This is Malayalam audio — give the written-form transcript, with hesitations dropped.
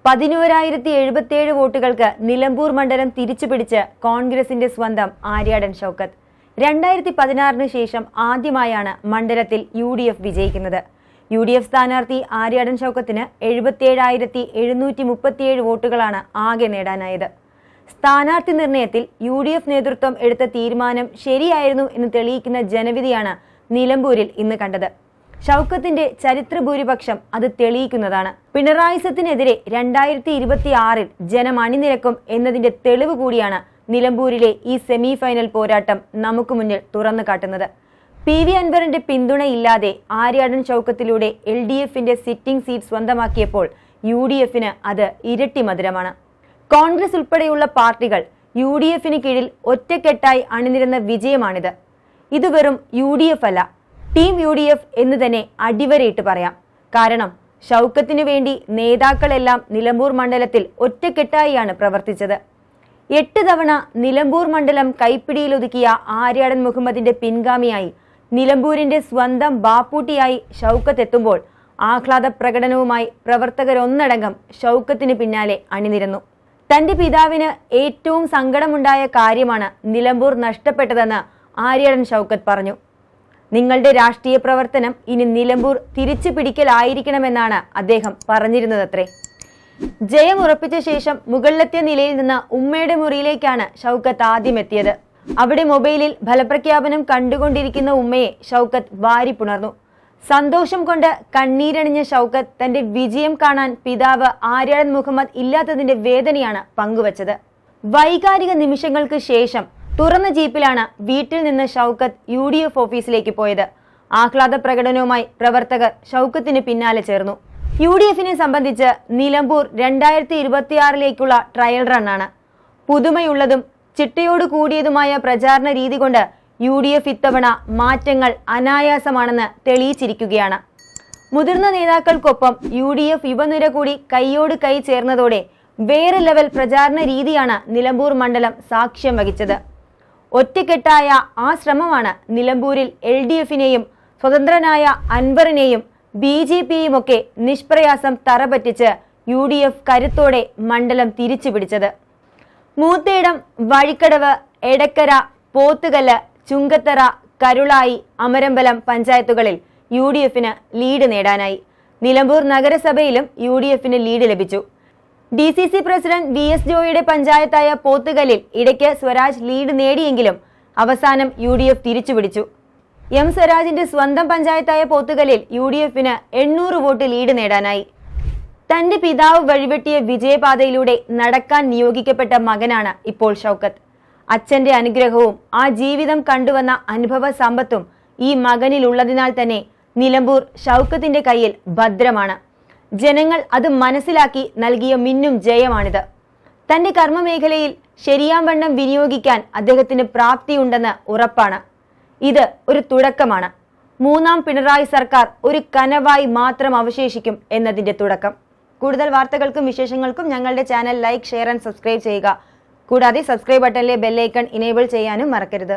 11,077 വോട്ടുകൾക്ക് നിലമ്പൂർ മണ്ഡലം തിരിച്ചുപിടിച്ച് കോൺഗ്രസിന്റെ സ്വന്തം ആര്യാടൻ ഷൗക്കത്ത്. 2016 ശേഷം ആദ്യമായാണ് മണ്ഡലത്തിൽ UDF വിജയിക്കുന്നത്. UDF സ്ഥാനാർത്ഥി ആര്യാടൻ ഷൗക്കത്തിന് 77,737 വോട്ടുകളാണ് ആകെ നേടാനായത്. സ്ഥാനാർത്ഥി നിർണയത്തിൽ UDF നേതൃത്വം എടുത്ത തീരുമാനം ശരിയായിരുന്നു എന്ന് തെളിയിക്കുന്ന ജനവിധിയാണ് നിലമ്പൂരിൽ ഇന്ന് കണ്ടത്. ഷൗക്കത്തിന്റെ ചരിത്ര ഭൂരിപക്ഷം അത് തെളിയിക്കുന്നതാണ്. പിണറായി സത്തിനെതിരെ 2026 ജനം അണിനിരക്കും എന്നതിന്റെ തെളിവ് കൂടിയാണ് നിലമ്പൂരിലെ ഈ സെമി ഫൈനൽ പോരാട്ടം നമുക്ക് മുന്നിൽ തുറന്നു കാട്ടുന്നത്. PV അൻവറിന്റെ പിന്തുണയില്ലാതെ ആര്യാടൻ ഷൗക്കത്തിലൂടെ LDFന്റെ സിറ്റിംഗ് സീറ്റ് സ്വന്തമാക്കിയപ്പോൾ UDFന് അത് ഇരട്ടി മധുരമാണ്. കോൺഗ്രസ് ഉൾപ്പെടെയുള്ള പാർട്ടികൾ UDFന് കീഴിൽ ഒറ്റക്കെട്ടായി അണിനിരുന്ന വിജയമാണിത്. ഇത് വെറും UDF അല്ല, ടീം UDF എന്ന് തന്നെ അടിവരയിട്ട് പറയാം. കാരണം ഷൗക്കത്തിനു വേണ്ടി നേതാക്കളെല്ലാം നിലമ്പൂർ മണ്ഡലത്തിൽ ഒറ്റക്കെട്ടായിയാണ് പ്രവർത്തിച്ചത്. 8 തവണ നിലമ്പൂർ മണ്ഡലം കൈപ്പിടിയിലൊതുക്കിയ ആര്യാടൻ മുഹമ്മദിന്റെ പിൻഗാമിയായി നിലമ്പൂരിന്റെ സ്വന്തം ബാപ്പൂട്ടിയായി ഷൗക്കത്ത് എത്തുമ്പോൾ ആഹ്ലാദ പ്രകടനവുമായി പ്രവർത്തകരൊന്നടങ്കം ഷൗക്കത്തിന് പിന്നാലെ അണിനിരന്നു. തന്റെ പിതാവിന് ഏറ്റവും സങ്കടമുണ്ടായ കാര്യമാണ് നിലമ്പൂർ നഷ്ടപ്പെട്ടതെന്ന് ആര്യാടൻ ഷൗക്കത്ത് പറഞ്ഞു. നിങ്ങളുടെ രാഷ്ട്രീയ പ്രവർത്തനം ഇനി നിലമ്പൂർ തിരിച്ചു പിടിക്കലായിരിക്കണമെന്നാണ് അദ്ദേഹം പറഞ്ഞിരുന്നതത്രേ. ജയം ഉറപ്പിച്ച ശേഷം മുകളിലെത്തിയ നിലയിൽ നിന്ന് ഉമ്മയുടെ മുറിയിലേക്കാണ് ഷൗക്കത്ത് ആദ്യം എത്തിയത്. അവിടെ മൊബൈലിൽ ഫലപ്രഖ്യാപനം കണ്ടുകൊണ്ടിരിക്കുന്ന ഉമ്മയെ ഷൗക്കത്ത് വാരി പുണർന്നു. സന്തോഷം കൊണ്ട് കണ്ണീരണിഞ്ഞ ഷൗക്കത്ത് തന്റെ വിജയം കാണാൻ പിതാവ് ആര്യാടൻ മുഹമ്മദ് ഇല്ലാത്തതിന്റെ വേദനയാണ് പങ്കുവച്ചത്. വൈകാരിക നിമിഷങ്ങൾക്ക് ശേഷം തുറന്ന ജീപ്പിലാണ് വീട്ടിൽ നിന്ന് ഷൗക്കത്ത് UDF ഓഫീസിലേക്ക് പോയത്. ആഹ്ലാദ പ്രകടനവുമായി പ്രവർത്തകർ ഷൗക്കത്തിന് പിന്നാലെ ചേർന്നു. UDFനെ സംബന്ധിച്ച് നിലമ്പൂർ 2026 ട്രയൽ റണ്ണാണ്. പുതുമയുള്ളതും ചിട്ടയോട് കൂടിയതുമായ പ്രചാരണ രീതി കൊണ്ട് UDF ഇത്തവണ മാറ്റങ്ങൾ അനായാസമാണെന്ന് തെളിയിച്ചിരിക്കുകയാണ്. മുതിർന്ന നേതാക്കൾക്കൊപ്പം UDF യുവനിര കൂടി കൈയോട് കൈ ചേർന്നതോടെ വേറെ ലെവൽ പ്രചാരണ രീതിയാണ് നിലമ്പൂർ മണ്ഡലം സാക്ഷ്യം വഹിച്ചത്. ഒറ്റക്കെട്ടായ ആ ശ്രമമാണ് നിലമ്പൂരിൽ LDFനെയും സ്വതന്ത്രനായ അൻവറിനെയും BJPയെയും ഒക്കെ നിഷ്പ്രയാസം തറപറ്റിച്ച് UDF കരുത്തോടെ മണ്ഡലം തിരിച്ചുപിടിച്ചത്. മൂത്തേടം, വഴിക്കടവ്, എടക്കര, പോത്തുകല്ല്, ചുങ്കത്തറ, കരുളായി, അമരമ്പലം പഞ്ചായത്തുകളിൽ UDFന് ലീഡ് നേടാനായി. നിലമ്പൂർ നഗരസഭയിലും UDFന് ലീഡ് ലഭിച്ചു. DCC പ്രസിഡന്റ് VS ജോയിയുടെ പഞ്ചായത്തായ പോത്തുകല്ലിൽ ഇടയ്ക്ക് സ്വരാജ് ലീഡ് നേടിയെങ്കിലും അവസാനം UDF തിരിച്ചുപിടിച്ചു. M സ്വരാജിന്റെ സ്വന്തം പഞ്ചായത്തായ പോത്തുകല്ലിൽ UDFന് 800 വോട്ട് ലീഡ് നേടാനായി. തന്റെ പിതാവ് വഴിവെട്ടിയ വിജയപാതയിലൂടെ നടക്കാൻ നിയോഗിക്കപ്പെട്ട മകനാണ് ഇപ്പോൾ ഷൗക്കത്ത്. അച്ഛന്റെ അനുഗ്രഹവും ആ ജീവിതം കണ്ടുവന്ന അനുഭവ സമ്പത്തും ഈ മകനിലുള്ളതിനാൽ തന്നെ നിലമ്പൂർ ഷൗക്കത്തിന്റെ കയ്യിൽ ഭദ്രമാണ്. ജനങ്ങൾ അത് മനസ്സിലാക്കി നൽകിയ മിന്നും ജയമാണിത്. തന്റെ കർമ്മമേഖലയിൽ ശരിയാംവണ്ണം വിനിയോഗിക്കാൻ അദ്ദേഹത്തിന് പ്രാപ്തിയുണ്ടെന്ന് ഉറപ്പാണ്. ഇത് ഒരു തുടക്കമാണ്. 3ാം പിണറായി സർക്കാർ ഒരു കനവായി മാത്രം അവശേഷിക്കും എന്നതിന്റെ തുടക്കം. കൂടുതൽ വാർത്തകൾക്കും വിശേഷങ്ങൾക്കും ഞങ്ങളുടെ channel like, share and subscribe ചെയ്യുക. കൂടാതെ സബ്സ്ക്രൈബ് ബട്ടണിലെ ബെല്ലൈക്കൺ ഇനേബിൾ ചെയ്യാനും മറക്കരുത്.